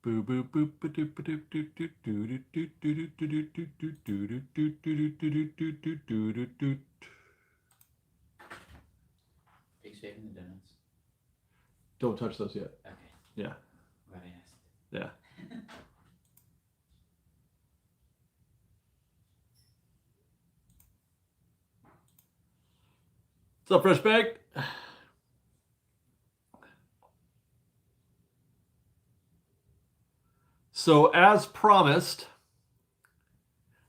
Boo boo boop ba doop ba doop doop doop doo doo doo doo doo doo doo doo doo doo doo doo doo doo doo doo doo. Are you saving the donuts? Don't touch those yet. Okay. Yeah, Glad I asked. yeah. What's up, Fresh Bag? So, as promised,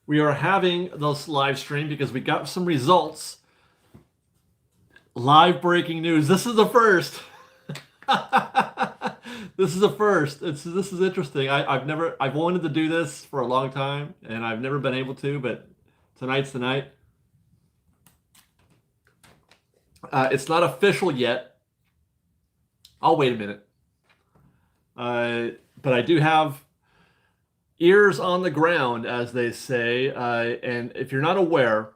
we are having this live stream because we got some results. Live breaking news. This is the first. This is the first. This is interesting. I've wanted to do this for a long time, and I've never been able to, but tonight's the night. It's not official yet. I'll wait a minute. But I do have ears on the ground, as they say. And if you're not aware,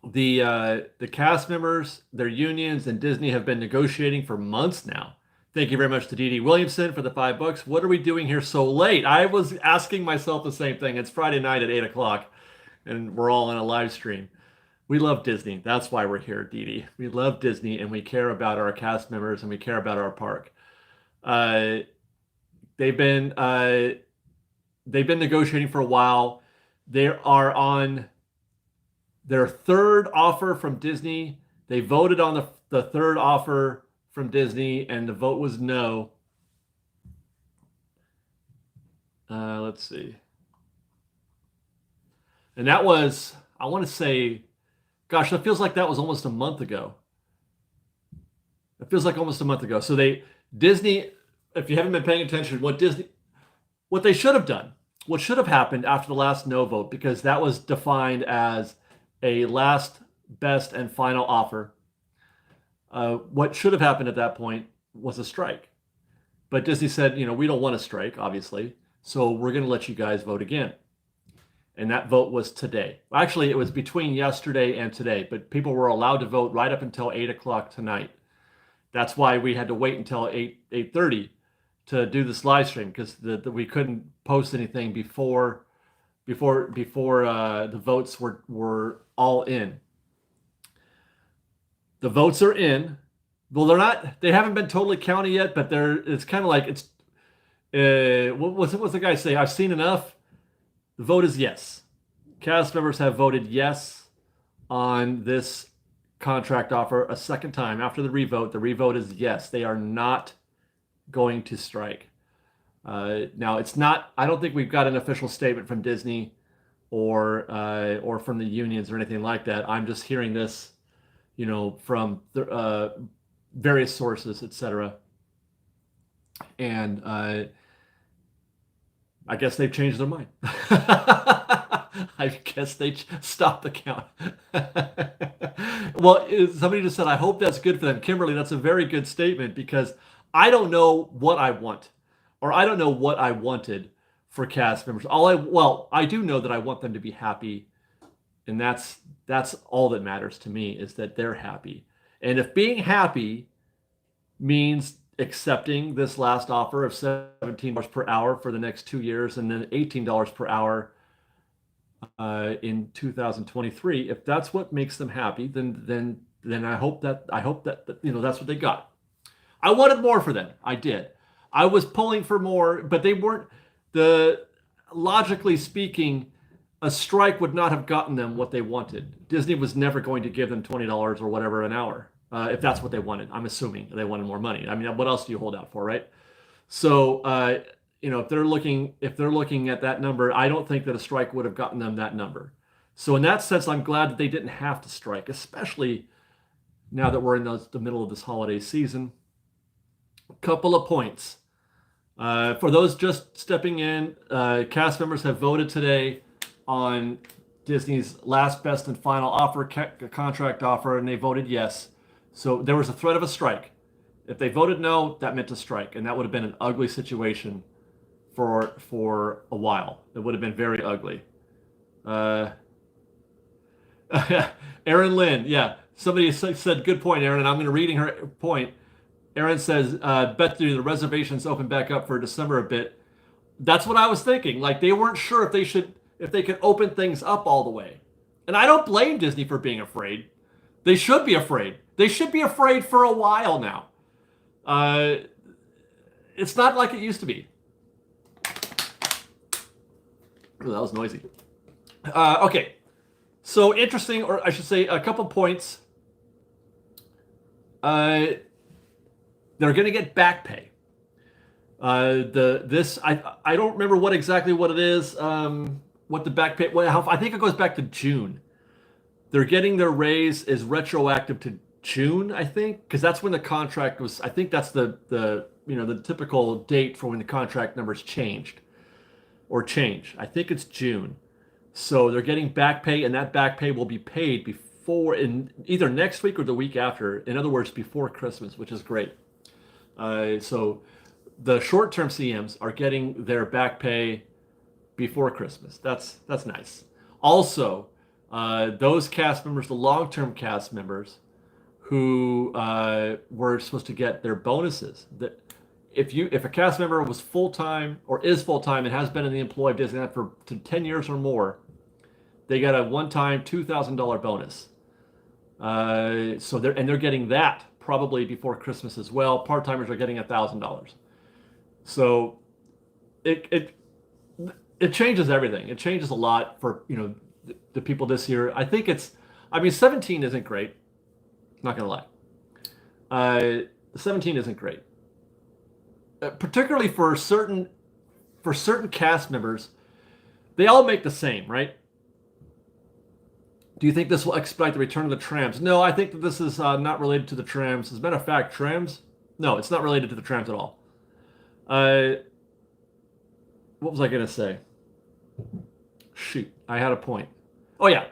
the cast members, their unions, and Disney have been negotiating for months now. Thank you very much to Dee Dee Williamson for the $5. What are we doing here so late? I was asking myself the same thing. It's Friday night at 8 o'clock, and we're all on a live stream. We love Disney. That's why we're here, Dee Dee. We love Disney, and we care about our cast members, and we care about our park. Uh, they've been negotiating for a while. They are on their third offer from Disney. They voted on the third offer from Disney, and the vote was no. Let's see. And that was, I want to say, gosh, that feels like that was almost a month ago. It feels like almost a month ago. So Disney, if you haven't been paying attention, what they should have done, what should have happened after the last no vote, because that was defined as a last, best, and final offer. What should have happened at that point was a strike. But Disney said, we don't want a strike, obviously, so we're going to let you guys vote again. And that vote was today. Actually, it was between yesterday and today, but people were allowed to vote right up until 8 o'clock tonight. That's why we had to wait until 8:30 to do this live stream, because we couldn't post anything before the votes were all in. The votes are in. Well, they haven't been totally counted yet, but it's kind of like it's what's the guy say? I've seen enough. The vote is yes. Cast members have voted yes on this contract offer a second time after the revote. The revote is yes. They are not going to strike. Now, it's not. I don't think we've got an official statement from Disney or from the unions or anything like that. I'm just hearing this, from various sources, etc. And I guess they've changed their mind. I guess they stopped the count. Well, somebody just said, I hope that's good for them. Kimberly, that's a very good statement, because I don't know what I want, or I don't know what I wanted for cast members. I do know that I want them to be happy, and that's all that matters to me, is that they're happy. And if being happy means accepting this last offer of $17 per hour for the next 2 years, and then $18 per hour in 2023, if that's what makes them happy, then I hope that that's what they got. I wanted more for them. I did. I was pulling for more, but they weren't. Logically speaking, a strike would not have gotten them what they wanted. Disney was never going to give them $20 or whatever an hour. If that's what they wanted. I'm assuming they wanted more money. I mean, what else do you hold out for, right? So, if they're looking at that number, I don't think that a strike would have gotten them that number. So in that sense, I'm glad that they didn't have to strike, especially now that we're in the middle of this holiday season. A couple of points. For those just stepping in, cast members have voted today on Disney's last, best, and final offer, contract offer, and they voted yes. So there was a threat of a strike. If they voted no, that meant a strike, and that would have been an ugly situation for a while. It would have been very ugly. Aaron Lynn, yeah. Somebody said, good point, Aaron, and I'm going to reading her point. Aaron says, bet the reservations open back up for December a bit. That's what I was thinking. Like they weren't sure if they could open things up all the way. And I don't blame Disney for being afraid. They should be afraid. They should be afraid for a while now. It's not like it used to be. Oh, that was noisy. Okay. So interesting, or I should say a couple points. They're going to get back pay. I don't remember what it is. What the back pay? I think it goes back to June. They're getting their raise is retroactive to June, I think, because that's when the contract was. I think that's the typical date for when the contract numbers changed or change. I think it's June. So they're getting back pay, and that back pay will be paid in either next week or the week after. In other words, before Christmas, which is great. So the short-term CMs are getting their back pay before Christmas. That's nice. Also, those cast members, the long-term cast members, who were supposed to get their bonuses. That if a cast member was full-time or is full-time and has been in the employ of Disneyland for 10 years or more, they got a one-time $2,000 bonus. So they're getting that probably before Christmas as well. Part-timers are getting $1,000. So it changes everything. It changes a lot for the people this year. I think 17 isn't great. Not gonna lie. 17 isn't great, particularly for certain cast members. They all make the same, right? Do you think this will expedite the return of the trams? No, I think that this is not related to the trams. As a matter of fact, trams. No, it's not related to the trams at all. What was I gonna say? Shoot, I had a point. Oh yeah,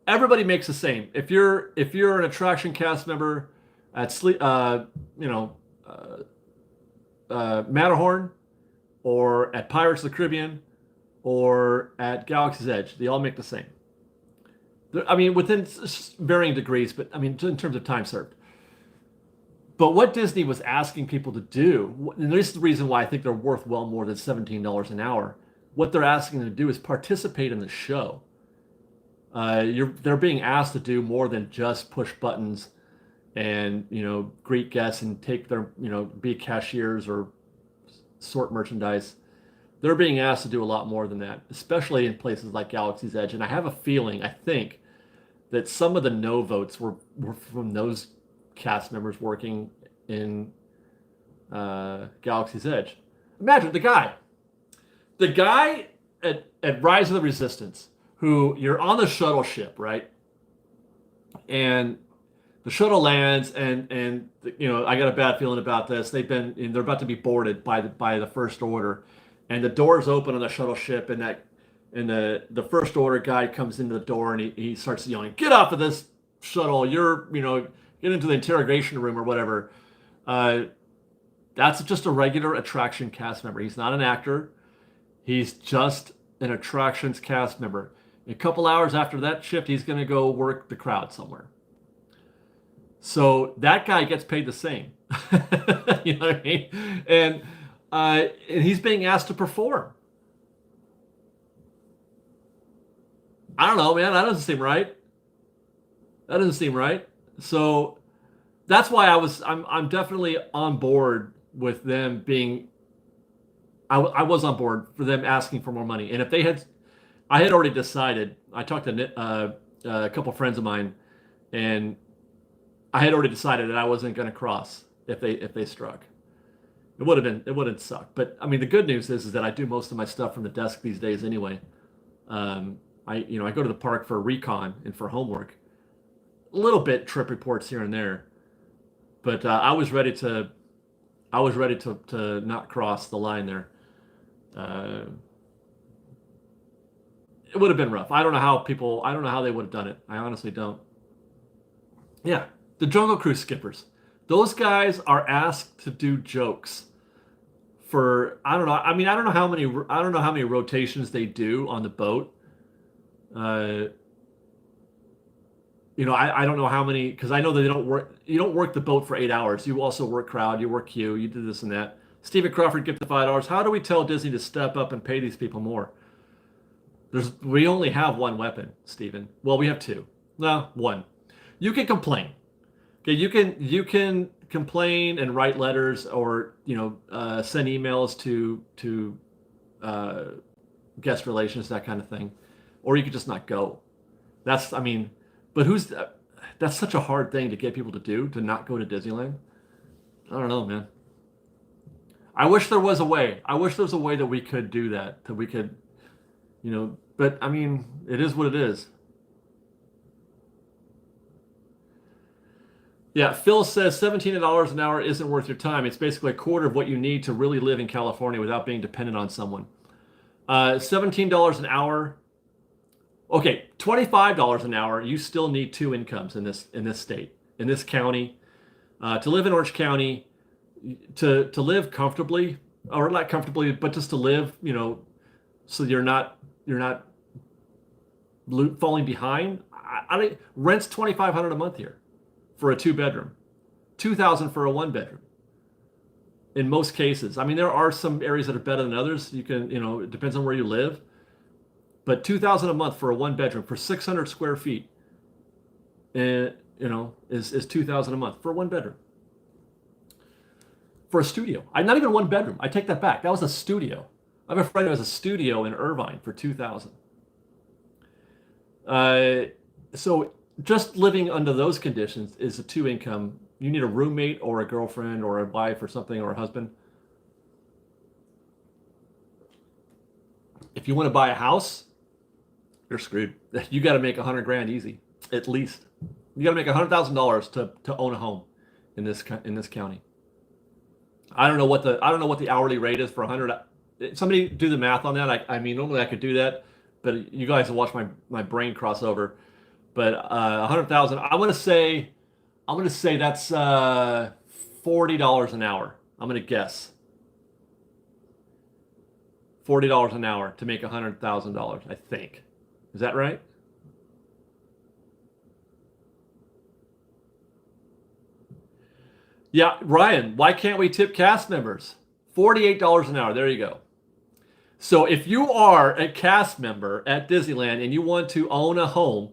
everybody makes the same. If you're an attraction cast member at Matterhorn, or at Pirates of the Caribbean, or at Galaxy's Edge, they all make the same. I mean, within varying degrees, but I mean, in terms of time served. But what Disney was asking people to do, and this is the reason why I think they're worth well more than $17 an hour. What they're asking them to do is participate in the show. They're being asked to do more than just push buttons and greet guests and take their be cashiers or sort merchandise. They're being asked to do a lot more than that, especially in places like Galaxy's Edge. And I have a feeling, I think, that some of the no votes were from those cast members working in Galaxy's Edge. Imagine the guy at Rise of the Resistance, who you're on the shuttle ship, right? And the shuttle lands, and I got a bad feeling about this. They're about to be boarded by the First Order, and the doors open on the shuttle ship, and the First Order guy comes into the door, and he starts yelling, "Get off of this shuttle! Get into the interrogation room or whatever." That's just a regular attraction cast member. He's not an actor. He's just an attractions cast member. A couple hours after that shift, he's going to go work the crowd somewhere. So that guy gets paid the same. You know what I mean? And he's being asked to perform. I don't know, man. That doesn't seem right. That doesn't seem right. So that's why I'm definitely on board with them being. I was on board for them asking for more money. And if I had already decided. I talked to a couple friends of mine, and I had already decided that I wasn't going to cross if they struck. It would have sucked. But I mean, the good news is that I do most of my stuff from the desk these days anyway. I go to the park for recon and for homework. A little bit trip reports here and there, but I was ready to not cross the line there. It would have been rough. I don't know how they would have done it. I honestly don't. Yeah, the Jungle Cruise skippers. Those guys are asked to do jokes for I don't know. I mean, I don't know how many rotations they do on the boat. I don't know how many, because I know that you don't work the boat for 8 hours. You also work crowd, you work queue, you do this and that. Stephen Crawford gifted $5. How do we tell Disney to step up and pay these people more? We only have one weapon, Stephen. Well, we have two. No, one. You can complain. Okay, you can complain and write letters, or send emails to guest relations, that kind of thing, or you could just not go. I mean, but that's such a hard thing to get people to do, to not go to Disneyland. I don't know, man. I wish there was a way. I wish there was a way that we could do that we could, but I mean, it is what it is. Yeah, Phil says $17 an hour isn't worth your time. It's basically a quarter of what you need to really live in California without being dependent on someone. $17 an hour. Okay, $25 an hour. You still need two incomes in this state, in this county, to live in Orange County, to live comfortably, or not comfortably, but just to live, so you're not falling behind. Rent's $2,500 a month here for a 2-bedroom, $2,000 for a 1-bedroom. In most cases, I mean, there are some areas that are better than others. You can, it depends on where you live, but $2,000 a month for a 1-bedroom for 600 square feet, is $2,000 a month for a 1-bedroom. For a studio, not even 1-bedroom. I take that back. That was a studio. I have a friend who has a studio in Irvine for $2,000. So just living under those conditions is a 2-income. You need a roommate or a girlfriend or a wife or something, or a husband. If you want to buy a house, you're screwed. You got to make $100,000 easy, at least. You got to make $100,000 to own a home in this county. I don't know what the hourly rate is for 100. Somebody do the math on that. I mean, normally I could do that, but you guys will watch my brain cross over. But 100,000, I want to say that's $40 an hour. I'm going to guess $40 an hour to make $100,000. I think. Is that right? Yeah, Ryan, why can't we tip cast members? $48 an hour. There you go. So if you are a cast member at Disneyland and you want to own a home,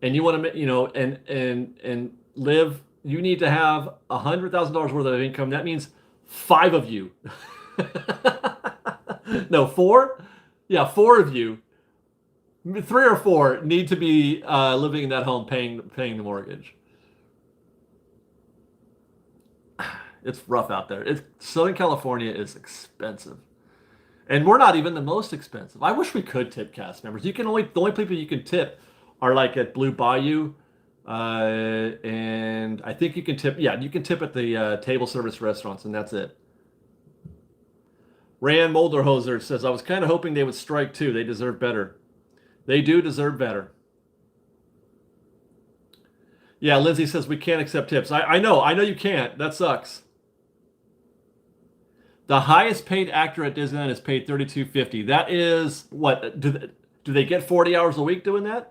and you want to, and live, you need to have $100,000 worth of income. That means 5 of you. No, 4? Yeah, 4 of you. 3 or 4 need to be living in that home, paying the mortgage. It's rough out there. Southern California is expensive, and we're not even the most expensive. I wish we could tip cast members. The only people you can tip are like at Blue Bayou, and I think you can tip. Yeah, you can tip at the table service restaurants, and that's it. Rand Molderhoser says, I was kind of hoping they would strike too. They deserve better. They do deserve better. Yeah, Lindsay says we can't accept tips. I know you can't. That sucks. The highest paid actor at Disneyland is paid $32.50. That is what? Do they get 40 hours a week doing that?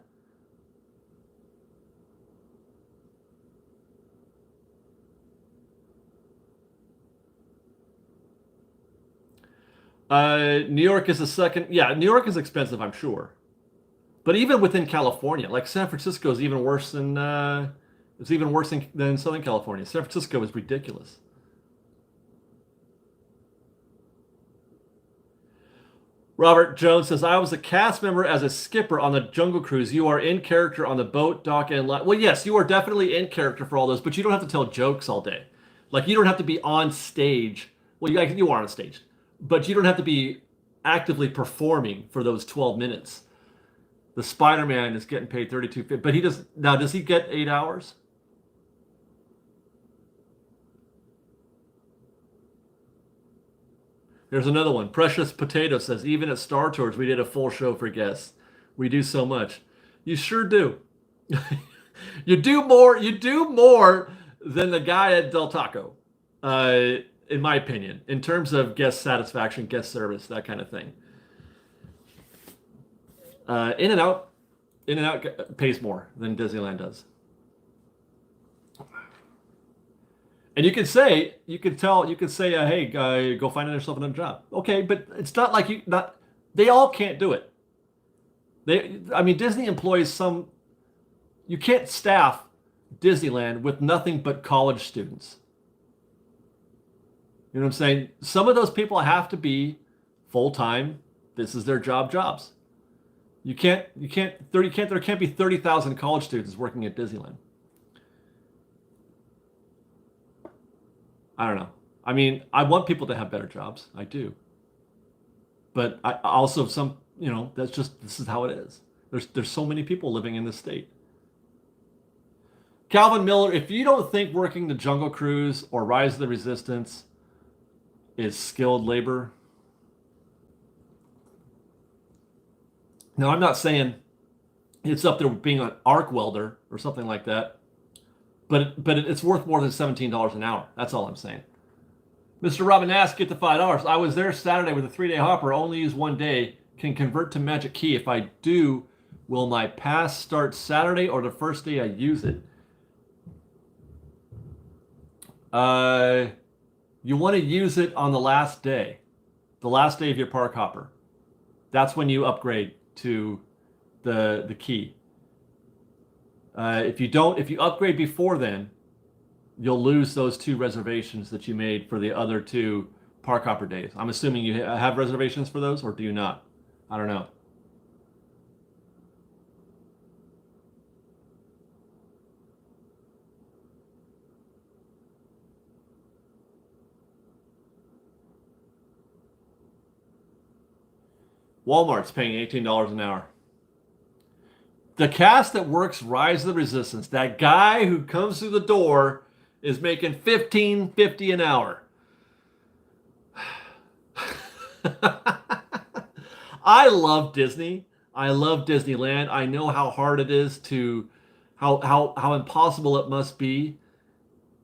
New York is the second. Yeah, New York is expensive, I'm sure. But even within California, like San Francisco is even worse than Southern California. San Francisco is ridiculous. Robert Jones says, I was a cast member as a skipper on the Jungle Cruise. You are in character on the boat, dock, and line. Well, yes, you are definitely in character for all those, but you don't have to tell jokes all day. Like, you don't have to be on stage. Well, you are on stage, but you don't have to be actively performing for those 12 minutes. The Spider-Man is getting paid $32.50, but does he get 8 hours? There's another one. Precious Potato says, even at Star Tours, we did a full show for guests. We do so much. You sure do. You do more than the guy at Del Taco, in my opinion, in terms of guest satisfaction, guest service, that kind of thing. In and out. In-N-Out pays more than Disneyland does. And you could say, hey, go find yourself another job. Okay, but it's not like they all can't do it. I mean, Disney employs you can't staff Disneyland with nothing but college students. You know what I'm saying? Some of those people have to be full-time. This is their jobs. There can't be 30,000 college students working at Disneyland. I don't know. I mean, I want people to have better jobs. I do. But I also this is how it is. There's so many people living in this state. Calvin Miller, if you don't think working the Jungle Cruise or Rise of the Resistance is skilled labor. Now, I'm not saying it's up there with being an arc welder or something like that, but it's worth more than $17 an hour. That's all I'm saying. Mr. Robin asked, get the $5. I was there Saturday with a 3-day hopper, only use 1 day, can convert to Magic Key. If I do, will my pass start Saturday or the first day I use it? You want to use it on the last day of your park hopper. That's when you upgrade to the key. If you upgrade before then, you'll lose those 2 reservations that you made for the other 2 park hopper days. I'm assuming you have reservations for those, or do you not? I don't know. Walmart's paying $18 an hour. The cast that works Rise of the Resistance, that guy who comes through the door, is making $15.50 an hour. I love Disney. I love Disneyland. I know how hard it is how impossible it must be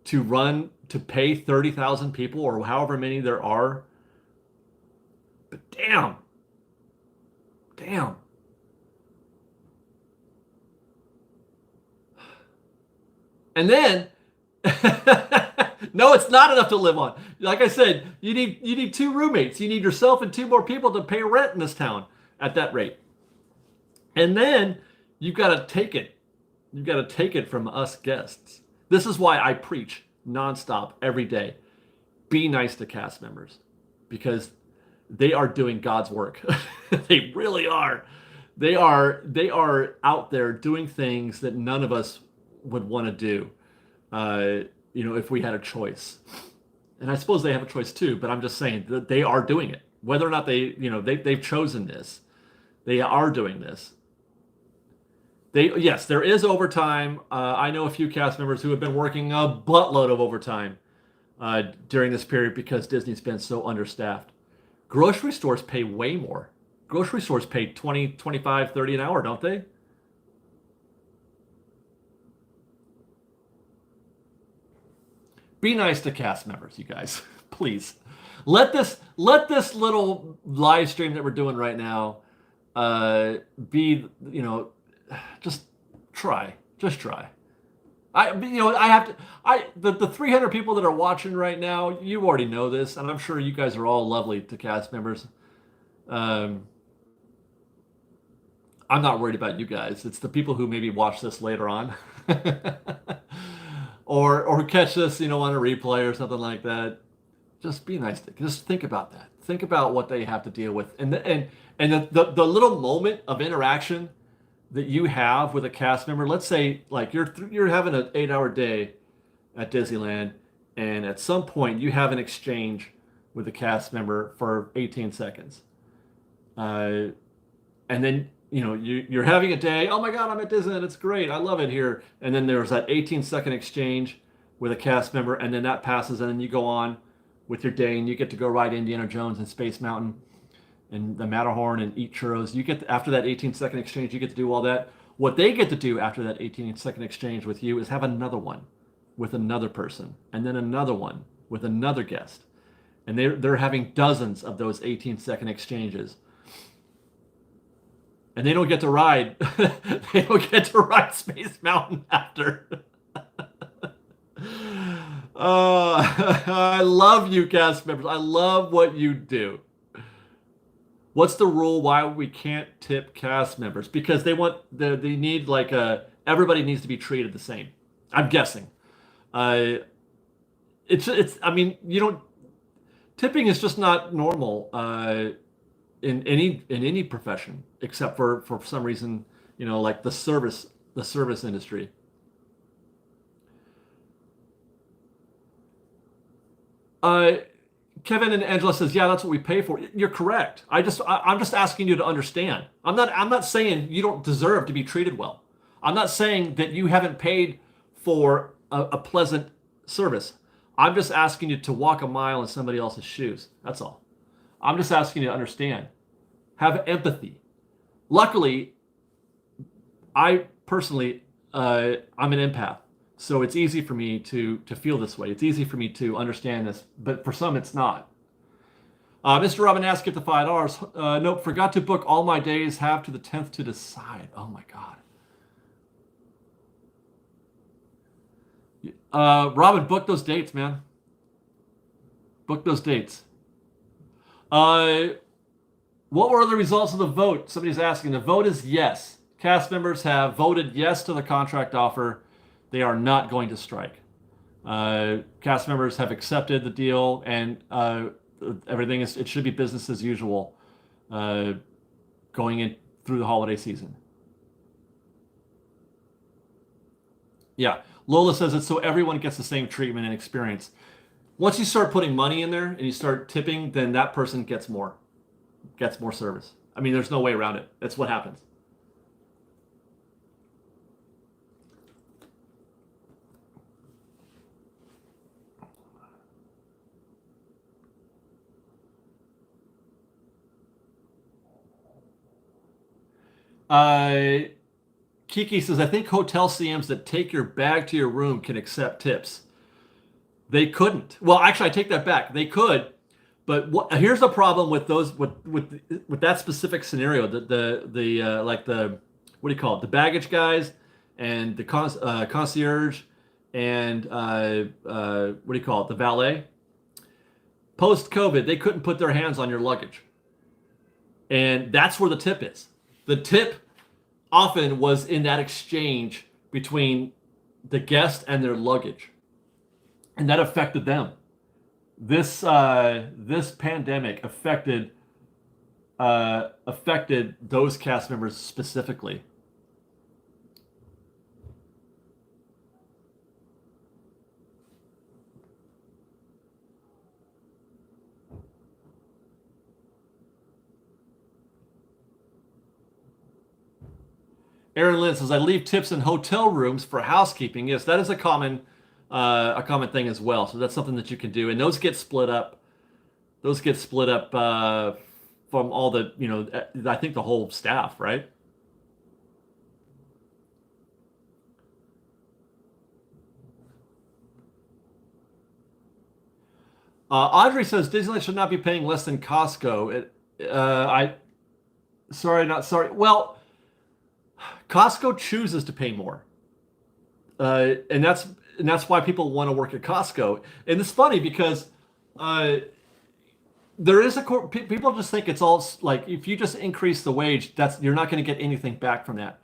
to pay 30,000 people or however many there are. But damn. And then no, it's not enough to live on. Like I said, you need 2 roommates. You need yourself and 2 more people to pay rent in this town at that rate. And then you've got to take it. You've got to take it from us guests. This is why I preach nonstop every day. Be nice to cast members, because they are doing God's work. They really are. They are out there doing things that none of us would want to do, if we had a choice. And I suppose they have a choice too, but I'm just saying that they are doing it. Whether or not they've chosen this, they are doing this. Yes, there is overtime. I know a few cast members who have been working a buttload of overtime during this period because Disney's been so understaffed. Grocery stores pay way more. Grocery stores pay 20, 25, 30 an hour, don't they? Be nice to cast members, you guys. Please. Let this little live stream that we're doing right now be, just try. Just try. The 300 people that are watching right now, you already know this, and I'm sure you guys are all lovely to cast members. I'm not worried about you guys. It's the people who maybe watch this later on. or catch this, on a replay or something like that. Just be nice. Just think about that. Think about what they have to deal with. And the little moment of interaction that you have with a cast member. Let's say like you're having an 8-hour day at Disneyland, and at some point you have an exchange with a cast member for 18 seconds. And then you're having a day. Oh my God, I'm at Disneyland. It's great. I love it here. And then there's that 18-second exchange with a cast member, and then that passes, and then you go on with your day, and you get to go ride Indiana Jones and Space Mountain and the Matterhorn and eat churros. After that 18-second exchange, you get to do all that. What they get to do after that 18-second exchange with you is have another one with another person, and then another one with another guest. And they're having dozens of those 18-second exchanges. and they don't get to ride. They don't get to ride Space Mountain after. I love you, cast members. I love what you do. What's the rule why we can't tip cast members? Because they need like everybody needs to be treated the same. I'm guessing. It's I mean, you don't tipping is just not normal in any profession except for some reason, like the service industry. Kevin and Angela says, yeah, that's what we pay for. You're correct. I'm just asking you to understand. I'm not saying you don't deserve to be treated well. I'm not saying that you haven't paid for a pleasant service. I'm just asking you to walk a mile in somebody else's shoes. That's all. I'm just asking you to understand. Have empathy. Luckily, I personally, I'm an empath. So it's easy for me to feel this way. It's easy for me to understand this, but for some it's not. Mr. Robin asked at the $5. Nope, forgot to book all my days. Have to the 10th to decide. Oh my God. Robin, book those dates, man. Book those dates. What were the results of the vote? Somebody's asking. The vote is yes. Cast members have voted yes to the contract offer. They are not going to strike. Cast members have accepted the deal, and it should be business as usual going in through the holiday season. Yeah, Lola says it's so everyone gets the same treatment and experience. Once you start putting money in there and you start tipping, then that person gets more service. I mean, there's no way around it. That's what happens. Kiki says, I think hotel CMs that take your bag to your room can accept tips. They couldn't. Well, actually, I take that back. They could, but here's the problem with those with that specific scenario. The like the what do you call it? The baggage guys and the concierge and what do you call it? The valet. Post COVID, they couldn't put their hands on your luggage, and that's where the tip is. The tip often was in that exchange between the guest and their luggage, and that affected them. This pandemic affected those cast members specifically. Aaron Lynn says, I leave tips in hotel rooms for housekeeping. Yes, that is a common thing as well. So that's something that you can do. And those get split up. From all the, I think the whole staff, right? Audrey says Disneyland should not be paying less than Costco. Not sorry. Well, Costco chooses to pay more, and that's why people want to work at Costco. And it's funny because there is people just think it's all like if you just increase the wage, you're not going to get anything back from that.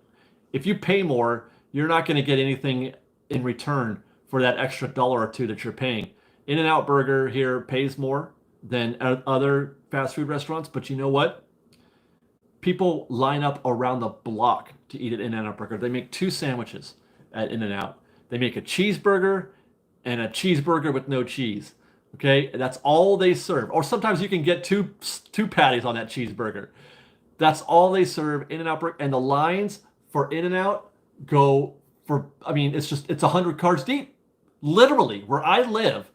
If you pay more, you're not going to get anything in return for that extra dollar or two that you're paying. In-N-Out Burger here pays more than other fast food restaurants, but you know what? People line up around the block to eat at In-N-Out Burger. They make 2 sandwiches at In-N-Out. They make a cheeseburger and a cheeseburger with no cheese. Okay, that's all they serve. Or sometimes you can get two patties on that cheeseburger. That's all they serve. In-N-Out Burger, and the lines for In-N-Out go for. I mean, it's 100 cars deep. Literally, where I live,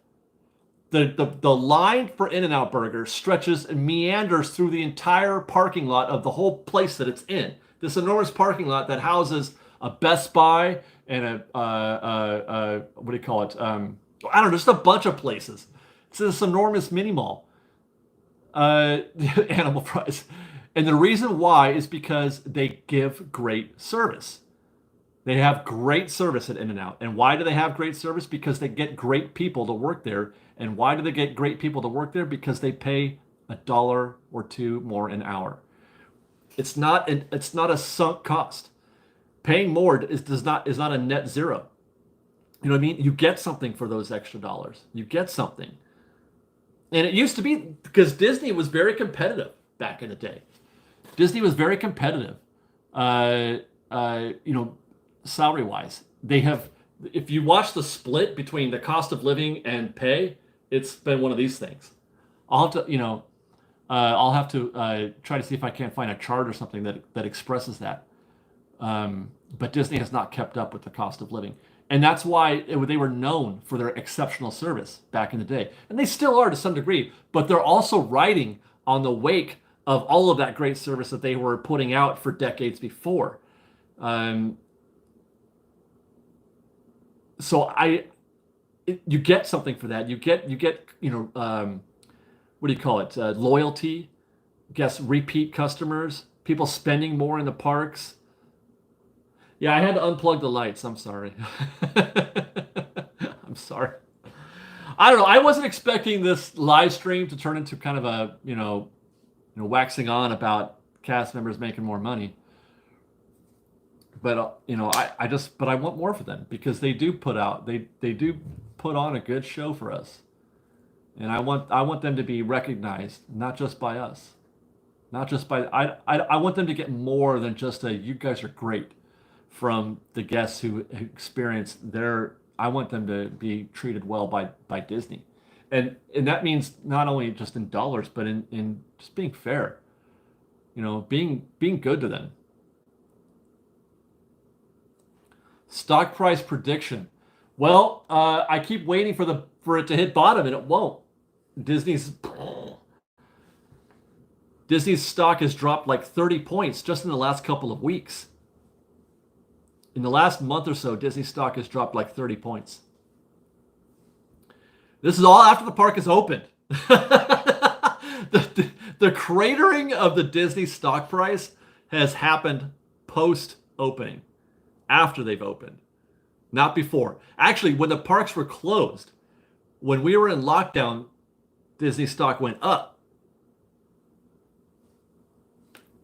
the line for In-N-Out Burger stretches and meanders through the entire parking lot of the whole place that it's in. This enormous parking lot that houses a Best Buy and a what do you call it? I don't know, just a bunch of places. It's this enormous mini mall. Animal fries. And the reason why is because they give great service. They have great service at In-N-Out. And why do they have great service? Because they get great people to work there. And why do they get great people to work there? Because they pay $1 or $2 more an hour. It's not a sunk cost. Paying more is not a net zero. You know what I mean? You get something for those extra dollars. You get something. And it used to be because Disney was very competitive back in the day. Disney was very competitive. Salary wise, they have. If you watch the split between the cost of living and pay, it's been one of these things. I'll have to, try to see if I can't find a chart or something that expresses that. But Disney has not kept up with the cost of living, and that's why they were known for their exceptional service back in the day, and they still are to some degree. But they're also riding on the wake of all of that great service that they were putting out for decades before. So you get something for that. You get what do you call it? Loyalty, repeat customers, people spending more in the parks. Yeah, I had to unplug the lights. I'm sorry. I'm sorry. I don't know. I wasn't expecting this live stream to turn into kind of a waxing on about cast members making more money. But I want more for them because they do put on a good show for us, and I want them to be recognized, not just by us, not just by I want them to get more than just you guys are great from the guests who experience their. I want them to be treated well by Disney, and that means not only just in dollars, but in just being fair, being good to them. Stock price prediction. Well, I keep waiting for it to hit bottom, and it won't. Disney's stock has dropped like 30 points just in the last couple of weeks. In the last month or so, Disney stock has dropped like 30 points. This is all after the park is opened. The cratering of the Disney stock price has happened post-opening. After they've opened, not before. Actually, when the parks were closed, when we were in lockdown, Disney stock went up.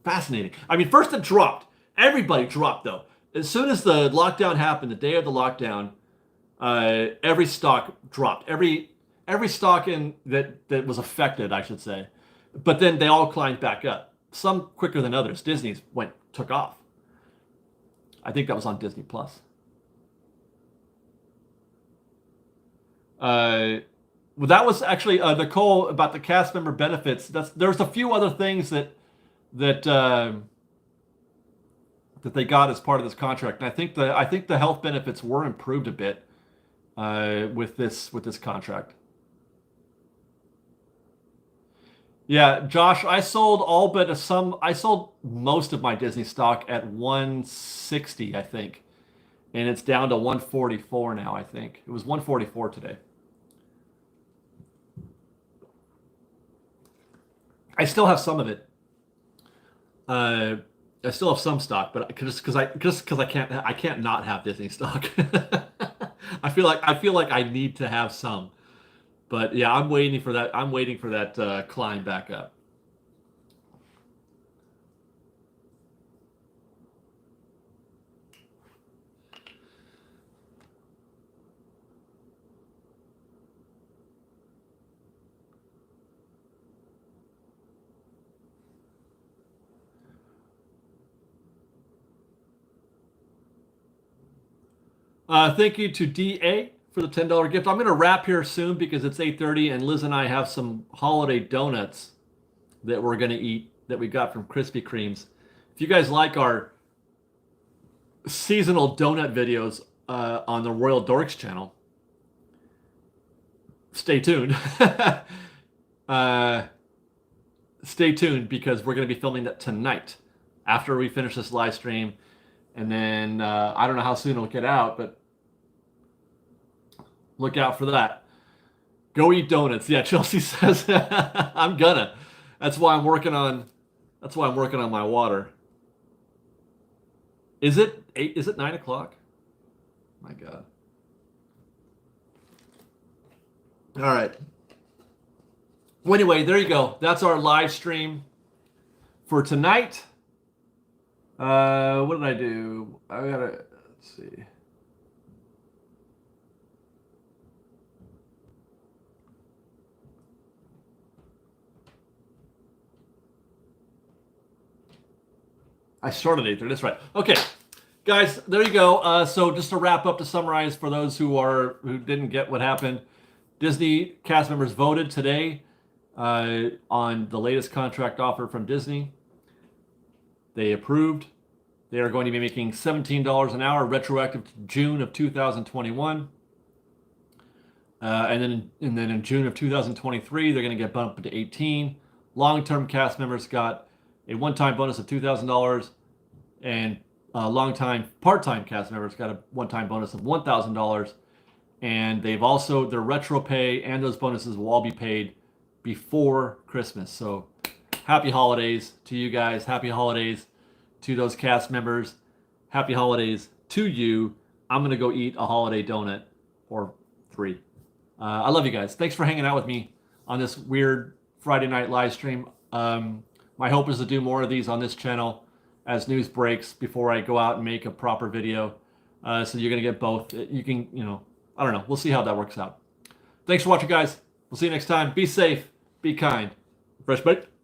Fascinating. I mean, first it dropped. Everybody dropped, though. As soon as the lockdown happened, the day of the lockdown, every stock dropped. Every stock that was affected, I should say. But then they all climbed back up. Some quicker than others. Disney's took off. I think that was on Disney Plus. Well, that was actually Nicole about the cast member benefits. There's a few other things that they got as part of this contract, and I think the health benefits were improved a bit with this contract. Yeah, Josh, I sold I sold most of my Disney stock at 160, I think. And it's down to 144 now, I think. It was 144 today. I still have some of it. I still have some stock, but just because I can't not have Disney stock. I feel like I need to have some. But yeah, I'm waiting for that climb back up. Thank you to DA for the $10 gift. I'm going to wrap here soon because it's 8:30 and Liz and I have some holiday donuts that we're going to eat that we got from Krispy Kremes. If you guys like our seasonal donut videos on the Royal Dorks channel, stay tuned. Stay tuned because we're going to be filming that tonight after we finish this live stream. And then I don't know how soon it'll get out, but look out for that. Go eat donuts. Yeah, Chelsea says I'm gonna. That's why I'm working on That's why I'm working on my water. Is it 8? Is it 9 o'clock? My God. All right. Well, anyway, there you go. That's our live stream for tonight. What did I do? Let's see. I started 8:30. That's right. Okay, guys, there you go. So just to wrap up, to summarize for those who didn't get what happened, Disney cast members voted today on the latest contract offer from Disney. They approved. They are going to be making $17 an hour, retroactive to June of 2021. And then in June of 2023, they're going to get bumped to 18. Long-term cast members got a one-time bonus of $2,000, and long-time part-time cast members got a one-time bonus of $1,000. And they've also, their retro pay and those bonuses will all be paid before Christmas. So happy holidays to you guys. Happy holidays to those cast members. Happy holidays to you. I'm going to go eat a holiday donut or 3. I love you guys. Thanks for hanging out with me on this weird Friday night live stream. My hope is to do more of these on this channel as news breaks before I go out and make a proper video. So you're going to get both. You can, I don't know. We'll see how that works out. Thanks for watching, guys. We'll see you next time. Be safe. Be kind. Fresh Bake.